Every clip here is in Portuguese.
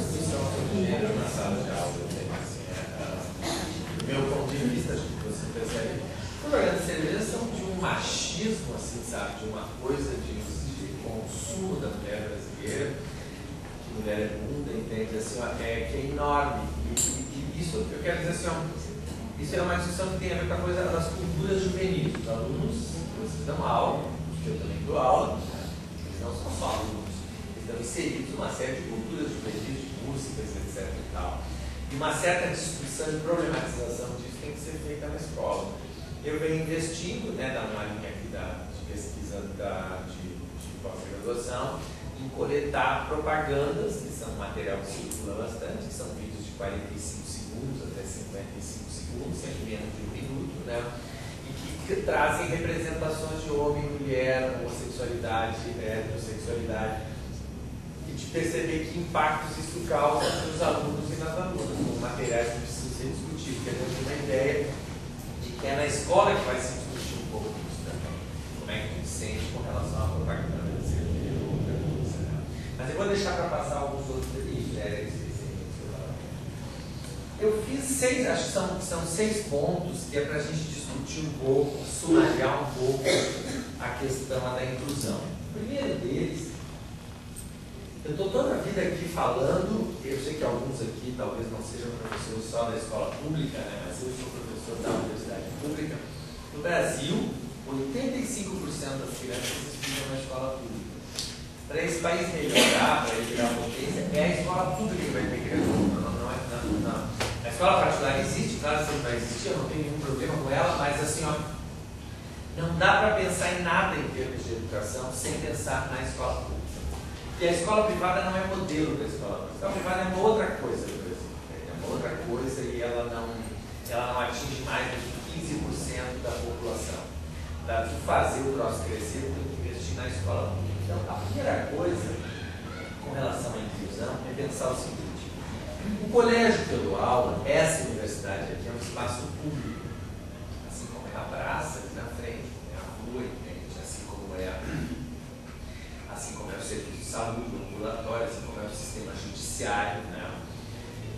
discussão sobre gênero na sala de aula. Do meu ponto de vista, acho que você percebe, os programas de cerveja são de um machismo, assim, sabe, de uma coisa de consumo da mulher brasileira, que mulher é bunda, entende, assim, que é enorme. E isso, eu quero dizer assim, isso é uma discussão que tem a ver com a coisa das culturas juvenis. Os alunos, vocês dão aula, que eu também dou aula, eles não são só alunos, eles estão inseridos numa série de culturas juvenis, de músicas, etc. e tal. E uma certa discussão e problematização disso tem que ser feita na escola. Eu venho investindo, né, numa linha aqui de pesquisa de pós-graduação, em coletar propagandas, que são material que circula bastante, que são vídeos de 45 segundos até 55 segundos, sempre menos de um minuto, né? E que trazem representações de homem, mulher, homossexualidade, heterossexualidade, e de perceber que impactos isso causa nos alunos e nas alunas, com materiais que precisam ser discutidos, porque a gente tem uma ideia de que é na escola que vai se discutir um pouco isso também, como é que tu te sente com relação à propaganda de cerveja ou outra coisa, né? Mas eu vou deixar para passar alguns outros itens. Eu fiz 6, acho que são 6 pontos que é para a gente discutir um pouco, sumariar um pouco a questão da inclusão. O primeiro deles, eu estou toda a vida aqui falando, eu sei que alguns aqui talvez não sejam professores só da escola pública, né, mas eu sou professor da universidade pública. No Brasil, 85% das crianças estudam na escola pública. Para esse país melhorar, para ele virar potência, é a escola pública que vai ter criança. Não. A escola particular existe, claro, sempre vai existir, eu não tenho nenhum problema com ela, mas assim, não dá para pensar em nada em termos de educação sem pensar na escola pública. E a escola privada não é modelo da escola pública. A escola privada é uma outra coisa do Brasil. É uma outra coisa e ela não atinge mais do que 15% da população. Para tu fazer o troço crescer, tem que investir na escola pública. Então, a primeira coisa com relação à inclusão é pensar o seguinte: o colégio que eu dou aula, essa universidade aqui é um espaço público, assim como é a praça aqui na frente, como é a rua, entende? Assim como é o serviço de saúde, o ambulatório, assim como é o sistema judiciário, né?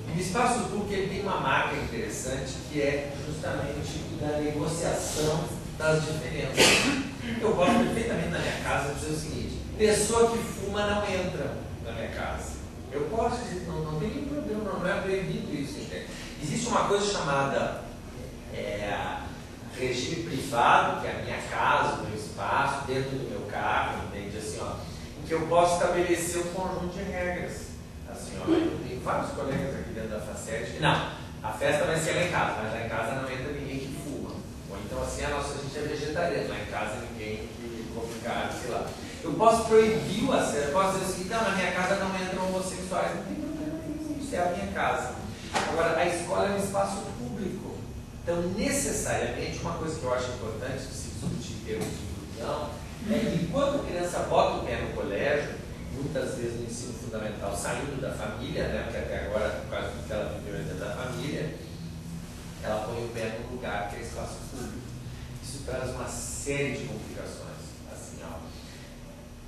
E o espaço público ele tem uma marca interessante que é justamente da negociação das diferenças. Eu posso perfeitamente na minha casa dizer o seguinte: pessoa que fuma não entra na minha casa. Eu posso dizer, não tem nenhum problema, não é proibido isso, entende? Existe uma coisa chamada regime privado, que é a minha casa, o meu espaço, dentro do meu carro, entende? Assim, em que eu posso estabelecer um conjunto de regras. Assim, eu tenho vários colegas aqui dentro da Facete que não, a festa vai ser lá em casa, mas lá em casa não entra ninguém que fuma. Ou então assim, a gente é vegetariano, lá em casa ninguém que come carne, sei lá. Eu posso proibir o acesso, eu posso dizer assim, não, na minha casa não entram homossexuais, não tem problema nenhum, isso é a minha casa. Agora, a escola é um espaço público, então necessariamente uma coisa que eu acho importante se discutir em termos de inclusão é que quando a criança bota o pé no colégio, muitas vezes no ensino fundamental, saindo da família, né, porque até agora quase tudo que ela viveu dentro da família, ela põe o pé num lugar que é espaço público. Isso traz uma série de complicações.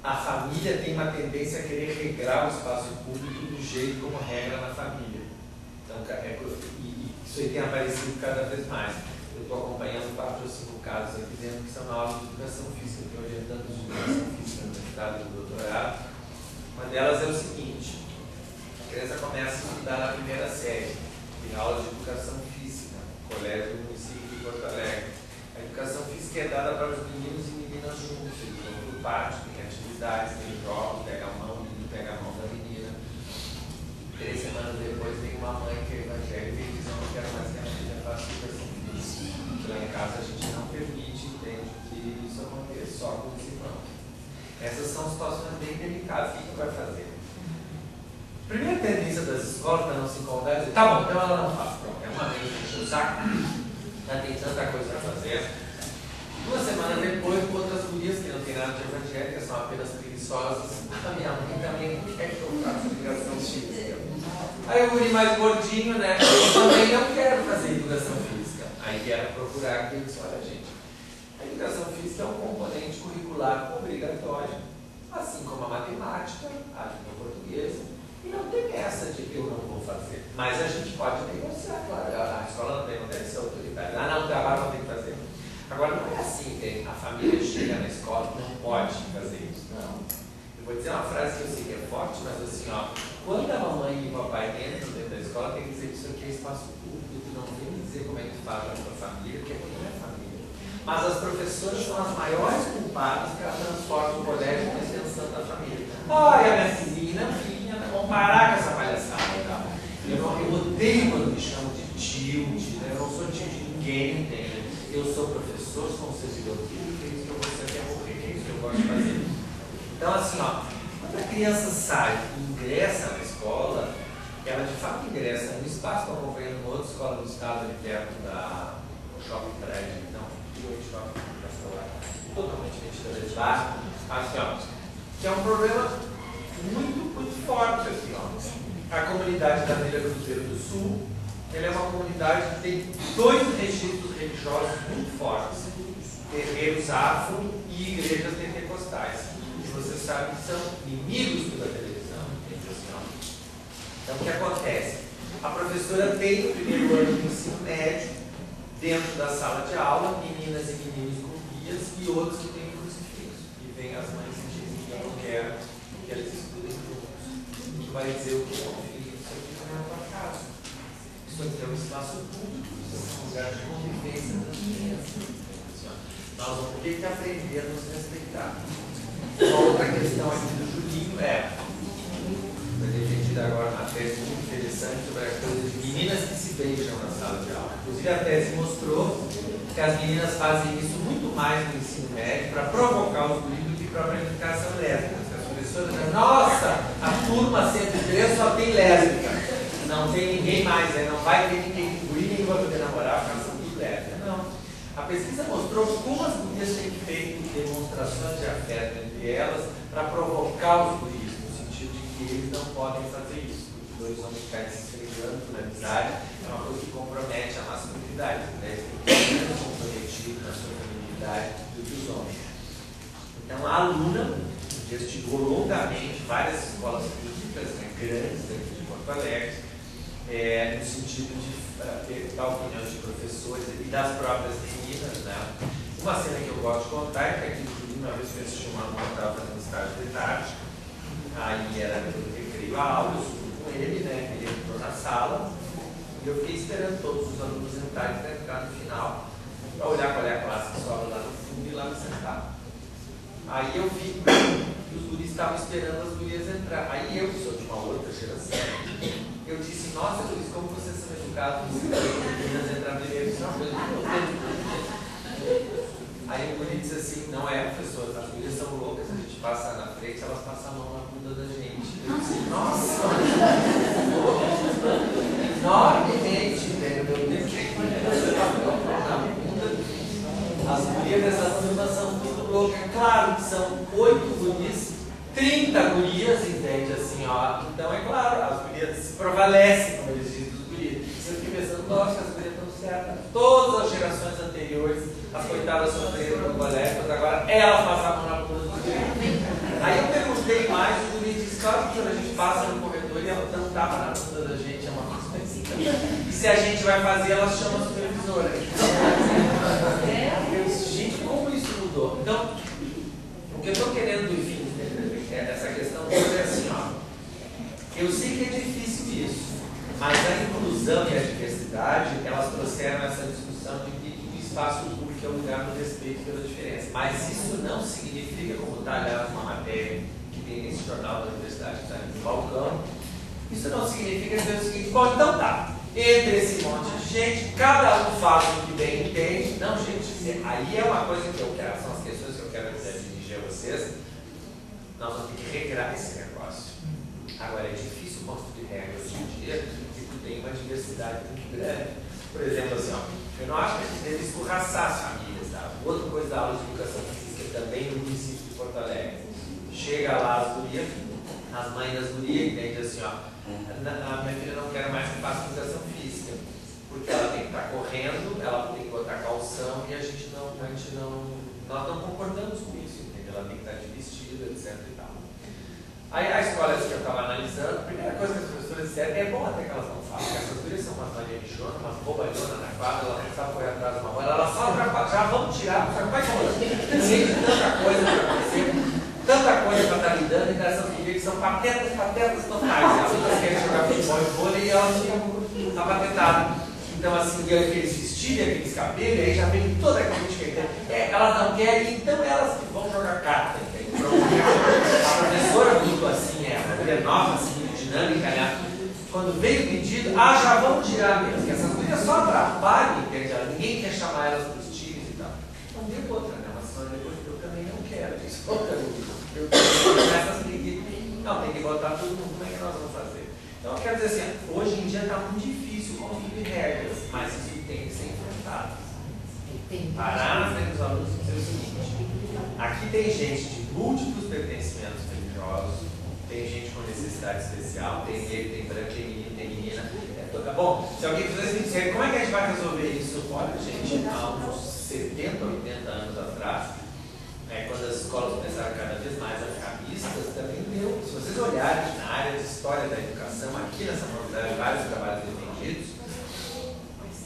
A família tem uma tendência a querer regrar o espaço público do jeito como regra na família. Então, isso aí tem aparecido cada vez mais. Eu estou acompanhando 4 ou 5 casos aqui dentro que são na aula de educação física, que eu orientando de educação física no mestrado e no doutorado. Uma delas é o seguinte: a criança começa a estudar na primeira série, tem aula de educação física, no colégio do município de Porto Alegre. A educação física é dada para os meninos e meninas juntos, eles vão para o pátio, tem atividades, tem jogos, pega a mão, o menino pega a mão da menina. 3 semanas depois vem uma mãe que é evangélica e diz: não quero mais que a minha filha faça educação física. Lá em casa a gente não permite, entende, que isso aconteça, só com os irmãos. Essas são situações bem delicadas. O que vai fazer? A primeira tendência das escolas para não se incomodar é dizer: tá bom, então ela não faz. Pronto, é uma vez que enche o saco, já tem tanta coisa para fazer. 2 semanas depois, outras gurias que não tem nada de evangélica, são apenas preguiçosas. A minha mãe também não quer que eu faça educação física. Aí o guri mais gordinho, né? Eu também não quero fazer educação física. Aí quero procurar aqui e diz: olha, gente, a educação física é um componente curricular obrigatório, assim como a matemática, a língua portuguesa. E não tem essa de Mas a gente pode negociar, claro. A escola não deve ser autoritária. Não, o trabalho não tem que fazer. Agora, não é assim que a família chega na escola e não pode fazer isso, não. Eu vou dizer uma frase que eu sei que é forte, mas assim, ó, quando a mamãe e o papai entram dentro da escola, tem que dizer que isso aqui é espaço público, não tem que dizer como é que tu faz a tua família, porque não é família. Mas as professoras são as maiores culpadas que elas transformam o colégio em uma extensão da família. Olha, minha filhinha, vamos parar com essa palhaçada e tal. Eu odeio quando me chamam de tio, né? Eu não sou tio de ninguém, entende? Eu sou professor, sou um servidor público, é isso que eu vou ser até morrer, é isso que eu gosto de fazer. Então, assim, ó, quando a criança sai e ingressa na escola, ela de fato ingressa no espaço, como acompanhando uma outra escola do estado ali perto da Shopping Prédio, não, Shopping totalmente mentira de lá, assim, ó, que é um problema muito forte, assim, ó. A comunidade da Vila Cruzeiro do Sul, ela é uma comunidade que tem dois registros religiosos muito fortes, terreiros afro e igrejas pentecostais. E você sabe que são inimigos da televisão. Então, o que acontece? A professora tem o primeiro ano do ensino médio, dentro da sala de aula, meninas e meninos com guias e outros que têm crucifixo. E vem as mães e dizem que eu não quero que eles estudem juntos. Que vai dizer o que é um filho, isso aqui não é a tua casa. Isso aqui é um espaço público, isso é um lugar de convivência das crianças. Nós vamos ter que aprender a nos respeitar. Uma outra questão aqui do Julinho foi defendida agora uma tese muito interessante sobre a coisa de meninas que se beijam na sala de aula. Inclusive a tese mostrou que as meninas fazem isso muito mais no ensino médio para provocar os guris do que para a planificação lésbica. As professoras dizem, nossa, a turma 103 só tem lésbica. Não tem ninguém mais, né? Não vai ter ninguém que guri, ninguém vai poder namorar, porque são tudo lésbica. Não. A pesquisa mostrou como as gurias têm feito demonstrações de afeto entre elas para provocar os guris, no sentido de que eles não podem fazer isso. Os dois homens ficarem se esfregando por amizade é uma coisa que compromete a masculinidade. Né? Eles têm que ser menos comprometidos na sua feminilidade do que os homens. Então a aluna investigou longamente várias escolas públicas, né, grandes aqui de Porto Alegre, no sentido de ter a opinião de professores e das próprias meninas, né? Uma cena que eu gosto de contar é que aqui no Julinho, uma vez que eu assisti uma aula, eu estava fazendo estágio de tarde, aí era no recreio a aula, eu subi com ele, né? Ele entrou na sala e eu fiquei esperando todos os alunos entrarem para entrar no final, para olhar qual é a classe que sobra lá no fundo e lá me sentar. Aí eu vi que os guris estavam esperando as gurias entrar. Aí eu, que sou de uma outra geração, eu disse, nossa, Luiz, como vocês são educados, as meninas entrar primeiro, isso é uma coisa que eu tenho. Aí o guri disse assim, não é, professor, as gurias são loucas, a gente passa na frente, elas passam a mão na bunda da gente. Eu disse, nossa, enormemente, velho, meu Deus, na bunda. As gurias dessa turma são tudo loucas. Claro que são 8 guris, 30 gurias, entende, assim, ó. Então, é claro, as gurias se prevalecem, como eles dizem, dos gurias. Eu fiquei pensando, nossa, as gurias estão certas. Todas as gerações anteriores, as coitadas sofreram no colégio, mas agora elas passavam na bunda dos gurias. Aí eu perguntei mais, o guri disse, claro que quando a gente passa no corredor e ela não tapa na bunda da gente, é uma coisa assim. E se a gente vai fazer, elas chamam a supervisora. Eu disse, gente, como isso mudou? Então, o que eu estou querendo, enfim, essa questão é assim, ó. Eu sei que é difícil isso, mas a inclusão e a diversidade, elas trouxeram essa discussão de que o espaço público é um lugar do respeito pela diferença. Mas isso não significa, como está aliás uma matéria que tem nesse jornal da universidade que está no balcão, isso não significa dizer o seguinte, bom, então tá, entre esse monte de gente, cada um faz o que bem entende. Não, gente, aí é uma coisa que eu quero, são as questões que eu quero dirigir a vocês. Nós vamos ter que regrar esse negócio. Agora, é difícil construir regras hoje em dia porque tu tem uma diversidade muito grande. Por exemplo, assim, ó, eu não acho que a gente deve escorraçar as famílias, tá? Outra coisa da aula de educação física também no município de Porto Alegre. Chega lá as gurias, as mães das gurias, entende assim, ó, a minha filha não quer mais que faça educação física, porque ela tem que estar correndo, ela tem que botar calção e nós não concordamos com isso, entende? Ela tem que estar de vestido, etc e tal. Aí a escola que eu estava analisando, a primeira coisa que as professoras sincero, é bom até que elas não falam, porque essas gurias são umas marianichonas, umas bobalhonas na quadra, ela não sabe correr atrás de uma bola, ela só já vamos tirar, já vai embora. Tem tanta coisa para acontecer, tanta coisa para estar lidando, e dessas gurias que são patetas totais. As outras querem jogar futebol e vôlei e elas ficam apatetadas. Então, assim, aqueles vestidos, aqueles cabelos, aí já vem toda aquela crítica. Elas não querem, então elas que vão jogar carta. A professora muito assim, uma mulher nova, assim, dinâmica, né? Quando veio o pedido, já vamos tirar mesmo, que essas coisas só atrapalham, ninguém quer chamar elas para os times e tal. Não deu outra, né? Uma semana depois eu também não quero. Eu começo a seguir. Não, tem que botar todo mundo, como é que nós vamos fazer? Então, eu quero dizer assim, hoje em dia está muito difícil construir regras, mas isso tem que ser enfrentado. Parar na frente dos alunos e dizer o seguinte: aqui tem gente de múltiplos pertencimentos religiosos, tem gente com necessidade especial, tem negro, tem branco, tem menino, tem menina. Bom, se alguém fizesse me dizer como é que a gente vai resolver isso? Olha, gente, há uns 70, 80 anos atrás, quando as escolas começaram cada vez mais a ficar mistas, também deu. Se vocês olharem na área de história da educação, aqui nessa faculdade, vários trabalhos defendidos,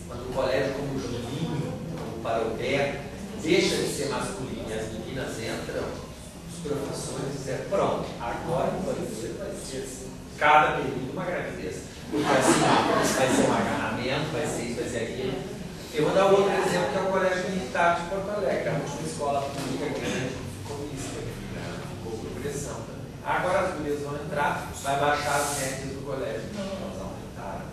quando o colégio como o Julinho, como o Parobé, deixa de ser masculino e as meninas entram, os professores dizem: pronto, agora o colégio vai ser assim, cada período uma gravidez. Porque assim, vai ser um agarramento, vai ser isso, vai ser aquilo. Eu vou dar outro exemplo, que é o Colégio Militar de Porto Alegre, a última escola pública grande ficou mista, ficou por pressão também. Agora as mulheres vão entrar, vai baixar as médias do colégio. Não, elas aumentaram.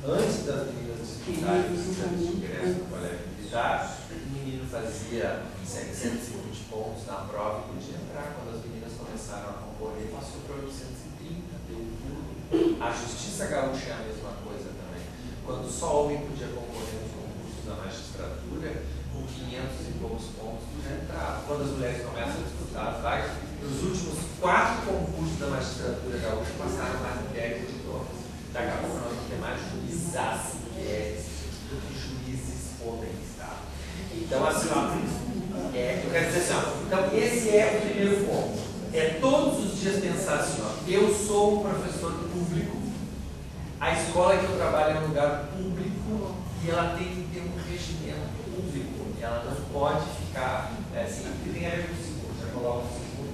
Antes das meninas disputarem os exames de ingresso no Colégio Militar, o menino fazia 720 pontos na prova e podia entrar. Quando as meninas começaram a concorrer, passou para 830, deu tudo. A Justiça Gaúcha é a mesma coisa também. Quando só homem podia concorrer nos concursos da magistratura, com 500 e poucos pontos podia entrar. Quando as mulheres começam a disputar as vagas, nos últimos 4 concursos da magistratura gaúcha passaram mais mulheres de homens. Daqui a pouco nós vamos ter mais juízas mulheres do que juízes homens, tá? Então, assim, eu quero dizer assim, então esse é o primeiro ponto. É todos os dias pensar assim, eu sou um professor público, a escola que eu trabalho é um lugar público e ela tem que ter um regimento público, ela não pode ficar assim, tem a ver com o segundo, já coloco o segundo.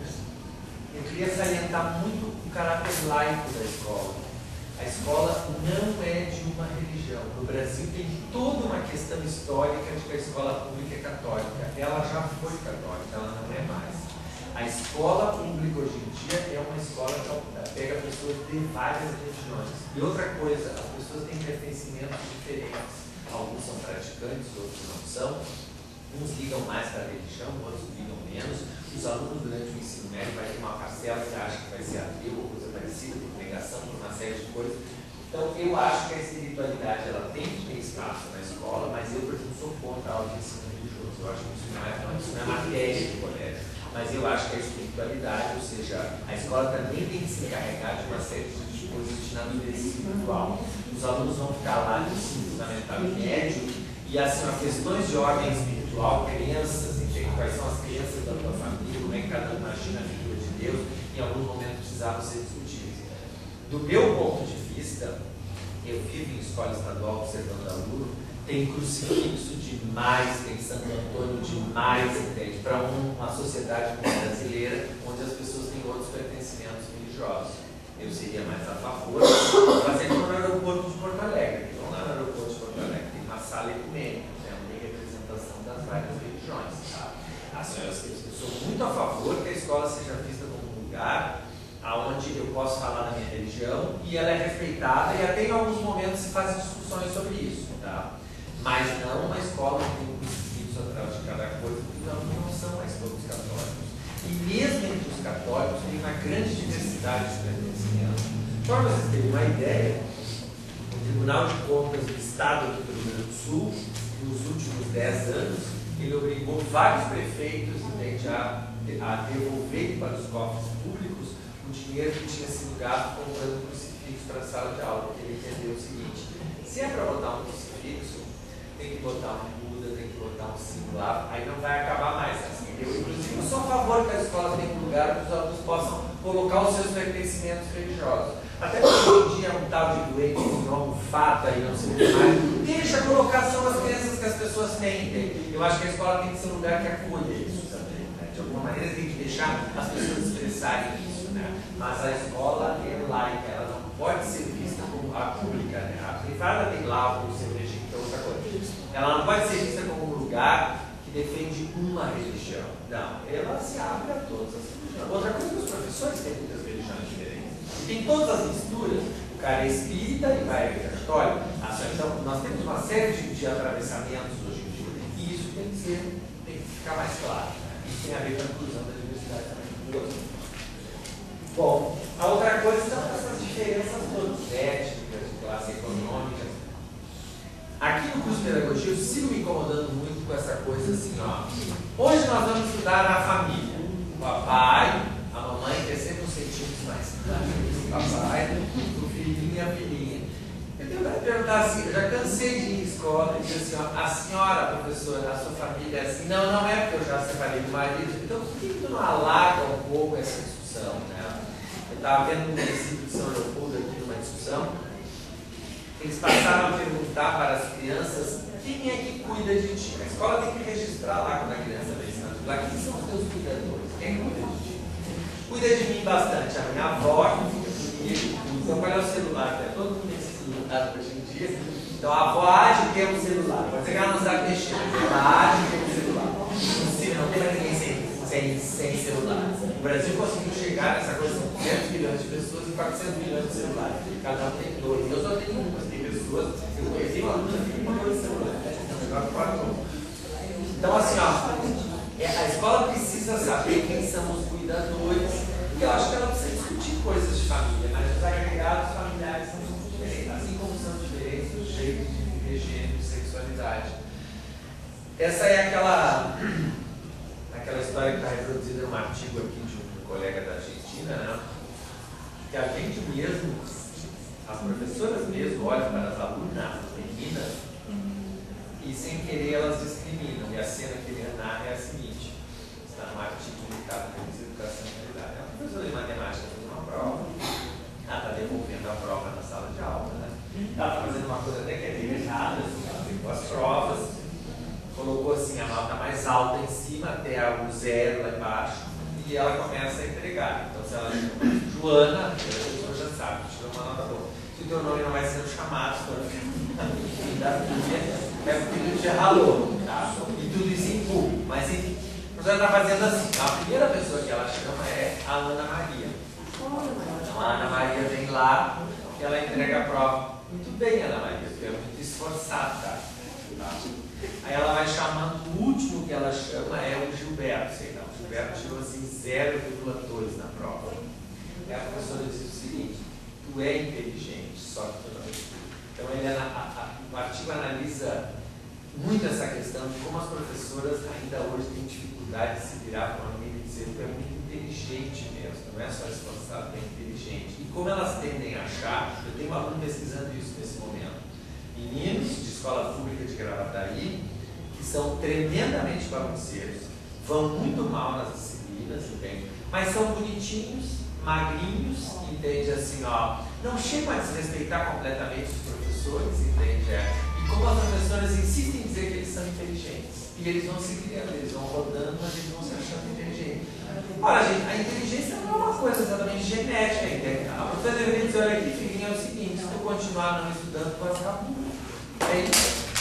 Eu queria salientar muito o caráter laico da escola. A escola não é de uma religião. No Brasil tem toda uma questão histórica de que a escola pública é católica. Ela já foi católica, ela não é mais. A escola pública hoje em dia é uma escola que pega pessoas de várias religiões. E outra coisa, as pessoas têm pertencimentos diferentes. Alguns são praticantes, outros não são. Uns ligam mais para a religião, outros ligam menos. Os alunos durante o ensino médio vai ter uma parcela que acha que vai ser ateu ou coisa parecida, por negação, por uma série de coisas. Então eu acho que a espiritualidade ela tem que ter espaço na escola, mas eu, por exemplo, sou contra a aula de ensino religioso. Eu acho que isso não é matéria do colégio. Mas eu acho que a espiritualidade, ou seja, a escola também tem que se encarregar de uma série de coisas de natureza espiritual. Os alunos vão ficar lá no ensino fundamental e médio e assim, as questões de ordem espiritual, crenças, entende? Quais são as crenças da tua família, como é que cada um imagina a figura de Deus, em alguns momentos precisavam ser discutidas. Do meu ponto de vista, eu vivo em escola estadual observando aluno, tem crucifixo demais, tem Santo Antônio demais, entende? Para uma sociedade como a brasileira, onde as pessoas têm outros pertencimentos religiosos. Eu seria mais a favor de fazer como no aeroporto de Porto Alegre. Então, lá no aeroporto de Porto Alegre tem uma sala ecumênica, tem representação das várias religiões. Tá? Eu sou muito a favor que a escola seja vista como um lugar onde eu posso falar da minha religião e ela é respeitada, e até em alguns momentos se fazem discussões sobre isso. Tá? Mas não uma escola que tem um crucifixo atrás de cada coisa, porque não são mais todos católicos. E mesmo entre os católicos tem uma grande diversidade de pertencimentos. Para vocês terem uma ideia, o Tribunal de Contas do Estado do Rio Grande do Sul, nos últimos 10 anos, ele obrigou vários prefeitos a devolver para os cofres públicos o dinheiro que tinha sido gasto comprando crucifixo para a sala de aula, porque ele entendeu o seguinte: se é para botar um crucifixo, tem que botar um Buda, tem que botar um símbolo lá, aí não vai acabar mais. Assim, eu, inclusive, eu sou a favor que a escola tenha um lugar que os alunos possam colocar os seus pertencimentos religiosos. Até porque hoje em dia é um tal de doente, de almofada e não sei o que mais. Deixa a colocação das crenças que as pessoas têm. Eu acho que a escola tem que ser um lugar que acolha isso também. Né? De alguma maneira tem que deixar as pessoas expressarem isso. Né? Mas a escola é laica, ela não pode ser vista como a pública. Né? A privada tem lá o seu regime, que é outra coisa. Ela não pode ser vista como um lugar que defende uma religião. Não, ela se abre a todas as religiões. Outra coisa é que os professores têm muitas religiões diferentes. E tem todas as misturas. O cara é espírita e vai à igreja católica. Então, nós temos uma série de atravessamentos hoje em dia. E isso tem que ficar mais claro. Né? Isso tem a ver com a inclusão da diversidade também. Bom, a outra coisa são essas diferenças todas, étnicas, de classe econômica. Aqui no curso de pedagogia eu sigo me incomodando muito com essa coisa assim, ó. Hoje nós vamos estudar a família. O papai, a mamãe, que é sempre uns centímetros mais o papai, o filhinho e a filhinha. Eu tenho que perguntar assim, eu já cansei de ir em escola e dizer assim, ó, a senhora, professora, a sua família é assim, não é porque eu já separei do marido, então por que tu não alarga um pouco essa discussão, né? Eu estava vendo no município de São Leopoldo aqui numa discussão. Eles passaram a perguntar para as crianças quem é que cuida de ti. A escola tem que registrar lá quando a criança vem ensinando. Lá, quem são os teus cuidadores? Quem cuida de ti? Cuida de mim bastante. A minha avó, que fica comigo. Então, qual é o celular? Né? Todo mundo tem esse celular hoje em dia. Então, a avó há de ter um celular. Pode ser que ela não sabe mexer, mas ela há de ter um celular. Não tem mais ninguém sem celular. O Brasil conseguiu chegar nessa coisa de 200 milhões de pessoas e 400 milhões de celulares. Cada um tem dois. Eu só tenho um, mas tem pessoas. Eu conheci uma aluna que tem dois celulares. Então, assim, ó, a escola precisa saber quem são os cuidadores, e eu acho que ela precisa discutir coisas de família, mas os agregados familiares são diferentes, assim como são diferentes os jeitos de viver gênero e sexualidade. Essa é aquela história que está reproduzida num artigo aqui de um colega da Argentina, né? Que a gente mesmo, as professoras mesmo, olham para as alunas, as meninas, e sem querer elas discriminam. E a cena que ele narra é a seguinte: está num artigo publicado pela Educação e Realidade. A professora de matemática fez uma prova, ela está devolvendo a prova na sala de aula, né? Ela está fazendo uma coisa até que é meio errada, assim, ela pegou as provas, colocou assim a nota mais alta em cima até o zero lá embaixo e ela começa a entregar. Então, se ela chama Joana, a pessoa já sabe que tirou uma nota boa. Se o teu nome não vai sendo chamado, fim da filha, é porque tu já ralou, tá? E tudo isso em público. Mas enfim, a professora está fazendo assim. A primeira pessoa que ela chama é a Ana Maria. Então, a Ana Maria vem lá e ela entrega a prova. Muito bem, Ana Maria, porque é muito esforçada, tá? Aí ela vai chamando, o último que ela chama é o Gilberto, sei lá, o Gilberto tirou assim 0,2 na prova. Aí a professora diz o seguinte: tu é inteligente, só que tu não estuda. Então o artigo analisa muito essa questão de como as professoras ainda hoje têm dificuldade de se virar para uma amiga e dizer que é muito inteligente mesmo, não é só esforçado, é inteligente. E como elas tendem a achar, eu tenho um aluno pesquisando isso nesse momento, meninos de escola pública de Gravataí, que são tremendamente bagunceiros, vão muito mal nas disciplinas, entende? Mas são bonitinhos, magrinhos, entende? Assim, ó, não chegam a desrespeitar completamente os professores, entende? E como as professoras insistem em dizer que eles são inteligentes, e eles vão se criando, eles vão rodando, mas eles vão se achando inteligentes. Ora, gente, a inteligência não é uma coisa exatamente genética, entende? A professora deveria dizer: olha aqui, filhinho, é o seguinte, se tu continuar não estudando, tu vai ficar burro.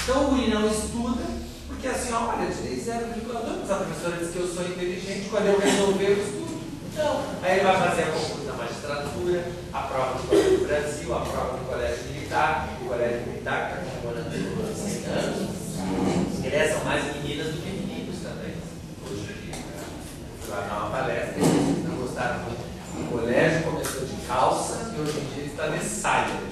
Então o guri não estuda, porque assim, olha, eu tirei 0,2, mas a professora diz que eu sou inteligente, quando eu resolver eu estudo. Então, aí ele vai fazer a concurso da magistratura, a prova do Colégio do Brasil, a prova do Colégio Militar, o Colégio Militar que está comemorando os 100 anos. Ingressam mais meninas do que meninos também. Hoje em dia, você vai dar uma palestra e eles não gostaram muito. O colégio começou de calça e hoje em dia ele está de saia.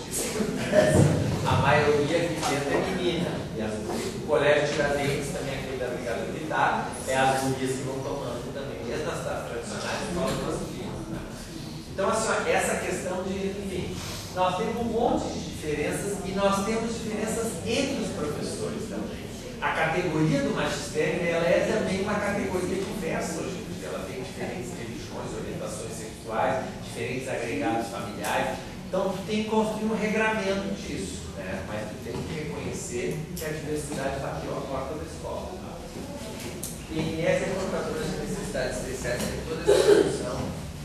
A maioria que dentro é menina. E as gurias do Colégio Tiradentes, também aquele da Brigada Militar, é as gurias que vão tomando também, mesmo nas tradicionais escolas masculinas. Né? Então, assim, ó, essa questão de, enfim, nós temos um monte de diferenças e nós temos diferenças entre os professores também. A categoria do magistério, ela é também uma categoria diversa hoje em dia. Ela tem diferentes religiões, orientações sexuais, diferentes agregados familiares. Então, tu tem que construir um regramento disso, né? Mas tu tem que reconhecer que a diversidade bateu a porta da escola. PNS é portadora de necessidades especiais, tem toda essa discussão.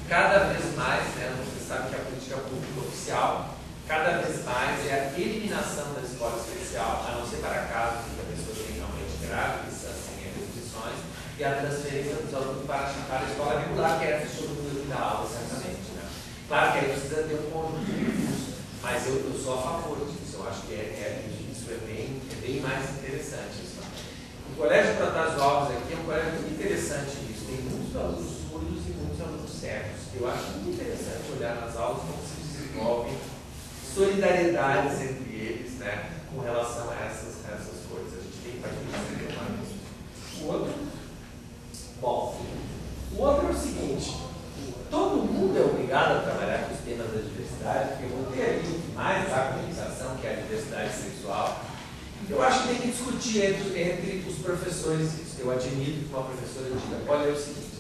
Cada vez mais, né, você sabe que a política pública oficial, cada vez mais é a eliminação da escola especial, a não ser para casos que a pessoa tem realmente graves, assim, restrições, e a transferência dos alunos para a escola regular, que é essa que todo mundo dá aula, certamente. Né? Claro que aí precisa ter um conjunto de recursos, mas eu sou a favor disso, eu acho que isso é bem mais interessante. Isso. O Colégio Plantar Ovos aqui é um colégio muito interessante nisso, tem muitos alunos surdos e muitos alunos cegos. Eu acho muito interessante olhar nas aulas como se desenvolvem solidariedades entre eles, né, com relação a essas coisas. A gente tem que participar disso. O outro é o seguinte: todo mundo é obrigado a trabalhar com os temas da diversidade, porque eu vou ter ali o que mais dá comunicação, que é a diversidade sexual. Eu acho que tem que discutir entre os professores isso. Eu admito que uma professora diga: olha, é o seguinte,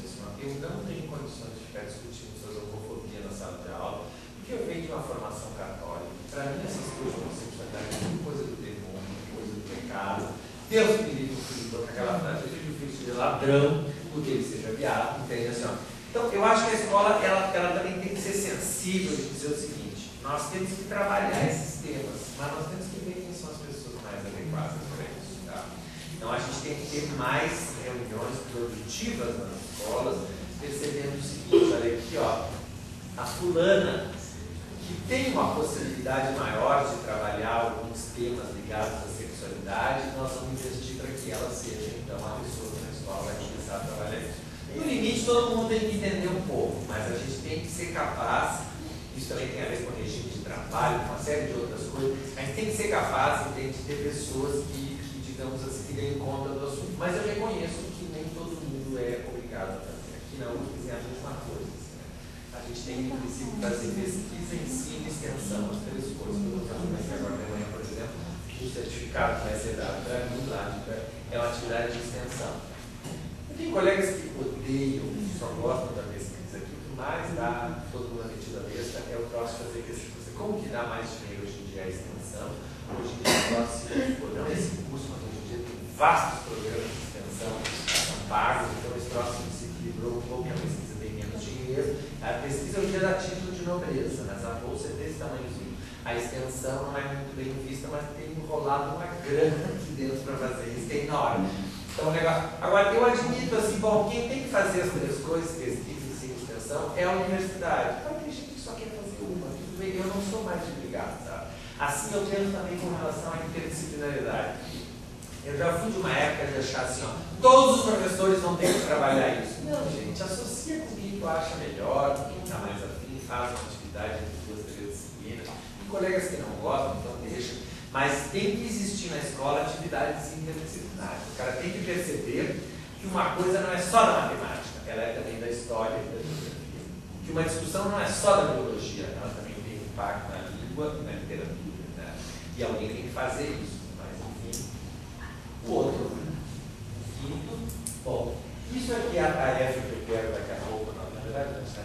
eu não tenho condições de ficar discutindo sobre homofobia na sala de aula, porque eu venho de uma formação católica. Para mim, essas coisas de homossexualidade é coisa do demônio, coisa do pecado. Deus me livre o filho com aquela frase: eu tive o filho seja ladrão, porque ele seja viado, entende assim, ó. Então, eu acho que a escola ela também tem que ser sensível de dizer o seguinte: nós temos que trabalhar esses temas, mas nós temos que ver quem são as pessoas mais adequadas para isso. Tá? Então, a gente tem que ter mais reuniões produtivas nas escolas, percebendo o seguinte: olha aqui, ó, a fulana que tem uma possibilidade maior de trabalhar alguns temas ligados à sexualidade, nós vamos investir para que ela seja, então, a pessoa que na escola vai começar a trabalhar isso. No limite, todo mundo tem que entender um pouco, mas a gente tem que ser capaz, isso também tem a ver com o regime de trabalho, com uma série de outras coisas, a gente tem que ser capaz de ter pessoas que digamos assim, que deem conta do assunto. Mas eu reconheço que nem todo mundo é obrigado a fazer. Aqui na UFRGS é a mesma coisa. Assim, né? A gente tem que, princípio, fazer pesquisa, ensino e extensão, as três coisas. Eu estou fazendo aqui agora de manhã, por exemplo, o certificado que vai ser dado para mim lá, é uma atividade de extensão. Tem colegas que odeiam, só gostam da pesquisa, aqui, o que mais dá todo mundo a metida besta é o troço de fazer pesquisa. Como que dá mais dinheiro hoje em dia a extensão? Hoje em dia o troço, não esse curso, mas hoje em dia tem vastos programas de extensão que são pagos, então esse troço se equilibrou um pouco, a pesquisa tem menos dinheiro. A pesquisa hoje em dia dá título de nobreza, mas a bolsa é desse tamanhozinho. A extensão não é muito bem vista, mas tem enrolado uma grana aqui dentro para fazer isso, tem enorme. Então, o negócio. Agora, eu admito assim, bom, quem tem que fazer as três coisas, pesquisa, ensino e extensão, é a universidade. Mas tem gente que só quer fazer uma, tudo bem, eu não sou mais obrigado, sabe? Assim eu penso também com relação à interdisciplinaridade. Eu já fui de uma época de achar assim, ó, todos os professores vão ter que trabalhar isso. Não, gente, associa com quem tu acha melhor, quem está mais afim, faz uma atividade entre duas, três disciplinas. Tem colegas que não gostam, então deixa. Mas tem que existir na escola atividades interdisciplinares. O cara tem que perceber que uma coisa não é só da matemática, ela é também da história e da geografia. Que uma discussão não é só da biologia, ela também tem impacto na língua e na literatura. Né? E alguém tem que fazer isso. Mas, enfim, o outro. Quinto, bom, isso aqui é a tarefa que eu quero daqui a pouco. Na verdade, não está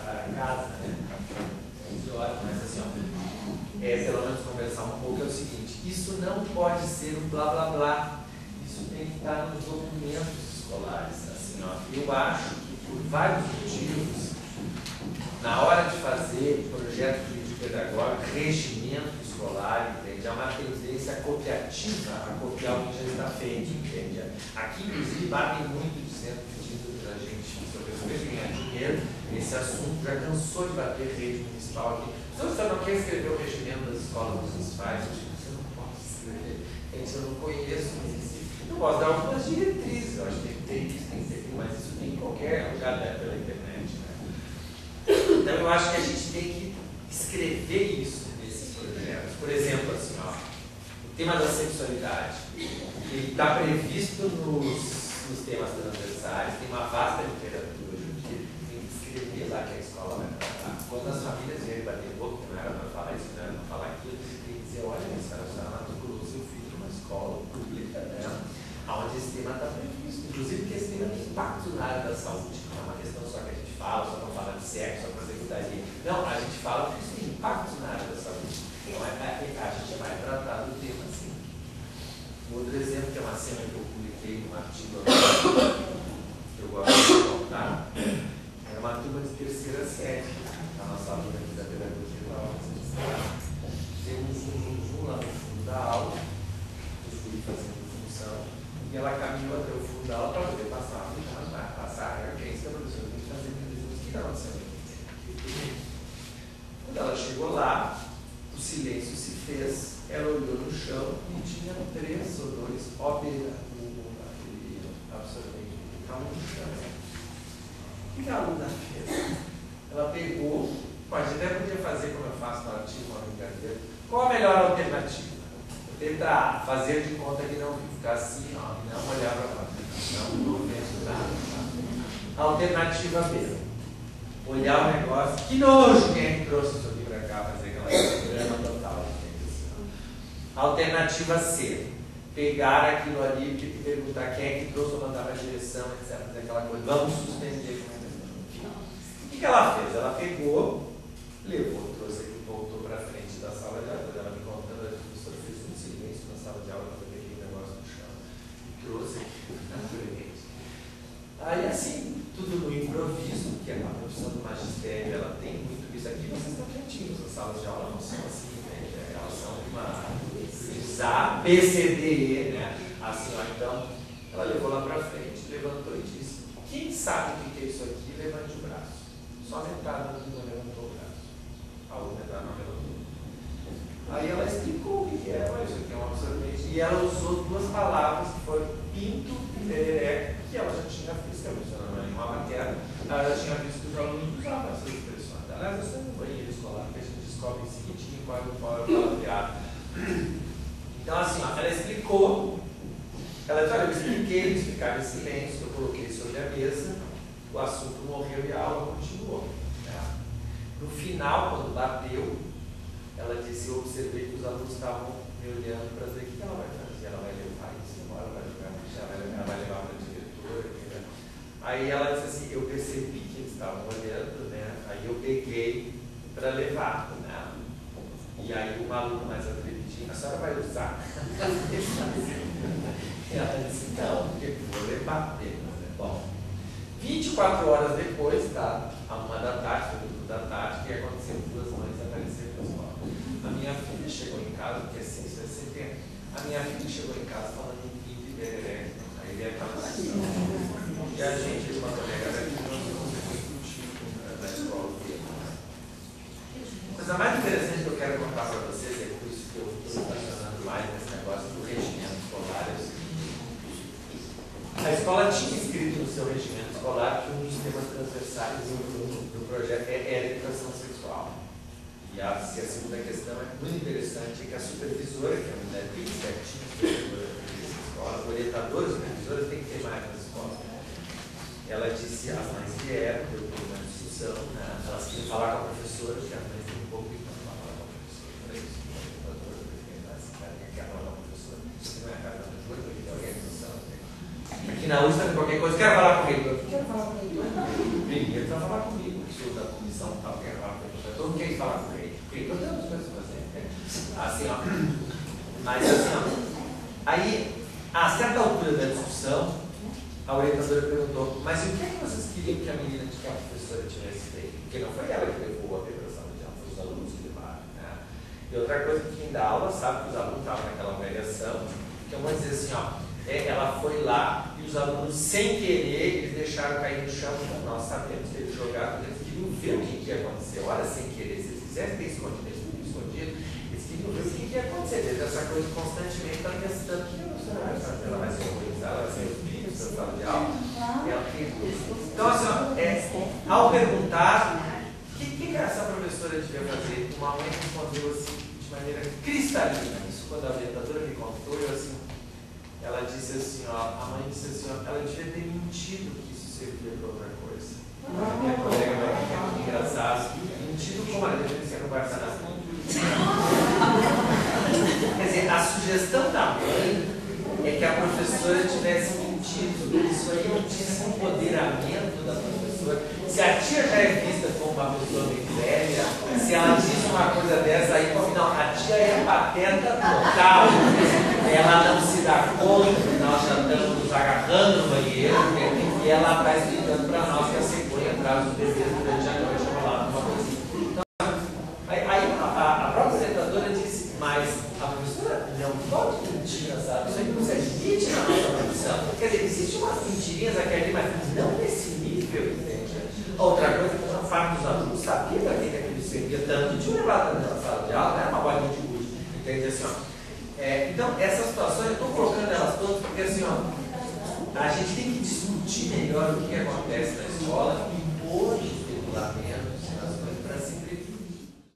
para casa, né? 11 horas, mas assim, ó. Pelo menos conversar um pouco, é o seguinte: isso não pode ser um blá blá blá, isso tem que estar nos documentos escolares. Assim, ó, eu acho que por vários motivos, na hora de fazer projeto crítico-pedagógico, regimento escolar, entende? Há uma tendência copiativa a copiar o que já está feito, entende? Aqui, inclusive, batem muito dizendo, pedindo para a gente, sobre as coisas de ganhar dinheiro, esse assunto já cansou de bater rede municipal aqui. Se você não quer escrever o regimento das escolas municipais, eu digo, você não pode escrever. Gente, eu não conheço, eu posso dar algumas diretrizes, eu acho que tem que ter isso, tem que ter aquilo, mas isso tem em qualquer lugar pela internet. Né? Então, eu acho que a gente tem que escrever isso nesses projetos. Por exemplo, assim, ó, o tema da sexualidade, ele está previsto nos temas transversais, tem uma vasta literatura hoje em dia, tem que escrever lá que a escola vai tratar. Quando as famílias vierem bater boca, que não era para falar isso, não era para falar aquilo, tem que dizer: olha, a senhora matriculou seu filho numa escola pública, né, onde esse tema está previsto. Inclusive, porque esse tema tem impacto na área da saúde, não é uma questão só que a gente fala, só não fala de sexo, só para secretaria. Não, a gente fala que isso tem impactos cena que eu publiquei num artigo que eu gosto de contar. Era uma turma de terceira série, na nossa aula da pedagogia da aula. Temos um lá no fundo da aula, eu fui fazendo função, e ela caminhou até o fundo da aula para poder passar a regra, que é isso que a professora tem que fazer, o que está acontecendo? Quando ela chegou lá, o silêncio se fez, ela olhou no chão e tinha 3 ou 2 óperas, aquele absorvente que estava no chão. O que a aluna fez? Ela pegou, a gente até podia fazer como eu faço no artigo, uma brincadeira. Qual a melhor alternativa? Tentar fazer de conta que não ficar assim, ó, não olhar para baixo, não penso nada. Alternativa B. Olhar o negócio, que nojo, quem é que trouxe isso aqui para cá, fazer aquela grama total. Alternativa C. Pegar aquilo ali e perguntar quem é que trouxe ou mandar para a direção, etc. Aquela coisa. Vamos suspender como é que ela fez? Ela pegou, levou, trouxe aqui, voltou para frente da sala de aula. Ela me contando, a professora fez um silêncio na sala de aula, eu peguei o negócio no chão e trouxe aqui na frente. Aí assim, tudo no improviso, que é uma profissão do magistério, ela tem muito isso aqui, vocês estão quietinhos, as salas de aula não são assim, né? Elas são uma A, B, C, D, E, né? Assim, ó, então, ela levou lá para frente, levantou e disse: quem sabe o que é isso aqui, levante o braço. Só metade da turma levantou o braço. A outra metade não levantou. Aí ela explicou o que era, olha, isso aqui é um absorvente. E ela usou 2 palavras que foram pinto e perereca, que ela já tinha visto, que a professora não é nenhuma matéria, ela já tinha visto que os alunos usavam essas expressões. Aliás, eu sempre no banheiro escolar, que a gente descobre em seguinte quando fora palavreado. Então, assim, ó, ela explicou, ela disse: olha, eu expliquei, eu explicava em silêncio, eu coloquei sobre a mesa, o assunto morreu e a aula continuou. Tá? No final, quando bateu, ela disse: eu observei que os alunos estavam me olhando para ver o que ela vai fazer. Ela vai levar isso embora, vai jogar no chão, ela vai levar para a diretora. Né? Aí ela disse assim: eu percebi que eles estavam olhando, né? Aí eu peguei para levar. Né? E aí o aluno mais atrevidinho: a senhora vai usar? E ela disse: não, porque vou levar. Bom, 24 horas depois, tá? A 1 da tarde, foi do da tarde, que aconteceu, 2 mães apareceram na escola. A minha filha chegou em casa, porque assim, isso é setembro. A minha filha chegou em casa falando em pinto e bereré. Aí ele acaba assim. E a gente, uma colega daqui, nós vamos discutir na escola. Mas a mais interessante que eu quero contar para vocês, é por isso que eu estou estacionando mais nesse negócio do regimento escolar, é o seguinte. A escola tinha escrito no seu regimento escolar que um dos temas transversais do projeto era a educação sexual. E a segunda questão é muito interessante, é que a supervisora, que é uma mulher bem certinha, supervisora dessa escola, orientadora, supervisora, tem que ter mais nas escolas. Ela disse: as mães vieram, deu uma discussão, né? Elas queriam falar com a professora, que as mães têm um pouco de falar com a professora. Para isso, a orientadora, esse cara quer falar com a professora, isso não é a cara da professora, porque tem organização. Aqui na USP, qualquer coisa, quero falar com o reitor. Quero falar com o reitor. Primeiro para falar comigo, que sou da comissão tal, quero falar com o reitor. Todo mundo quer falar com o reitor. O reitor tem outras coisas para fazer. Assim, ó. Mas assim, ó. Aí, a certa altura da discussão, a orientadora perguntou: mas o que é que vocês queriam que a menina, que a professora tivesse feito? Porque não foi ela que levou a preparação de aula, foi os alunos que levaram. Né? E outra coisa que quem dá aula sabe que os alunos estavam naquela avaliação, que eu vou dizer assim, ó. Ela foi lá e os alunos, sem querer, eles deixaram cair no chão. Nós sabemos que eles jogaram, eles queriam ver o que ia acontecer. Olha, sem querer, se eles quisessem ter escondido, eles teriam escondido, eles queriam ver o que ia acontecer. Desde essa coisa constantemente está testando que ela vai ser horrorizada, ela vai ser espírito da sala de aula. Então, assim, ó, ao perguntar o que essa professora devia fazer, uma mãe respondeu assim, de maneira cristalina. Isso, quando a orientadora me contou, eu assim. Ela disse assim, ó, a mãe disse assim, ó, ela devia ter mentido que isso servia para outra coisa. A minha colega vai ficar muito engraçado. Mentido como ela devia ser no guardanapo. Quer dizer, a sugestão da mãe é que a professora tivesse mentido, que isso aí não tinha empoderamento da professora. Se a tia já é vista como uma pessoa bem velha, se ela diz uma coisa dessa aí, não, a tia é pateta total. ela não se dá conta que nós já estamos nos agarrando no banheiro, e ela está explicando para nós que a cegonha traz os bebês durante a noite, rolado uma coisa. Então, aí a própria orientadora disse, mas a professora não pode mentir, sabe? Isso aí não se admite na nossa profissão. Quer dizer, existem umas mentirinhas aqui ali, mas não nesse nível, entende? Outra coisa que a parte dos adultos sabia para que aquilo servia tanto, e tinha levado tanto na sala de aula, não era uma bolinha de gude, entende? Assim, ó. Então, essas situações, eu estou colocando elas todas porque assim, ó, a gente tem que discutir melhor o que acontece na escola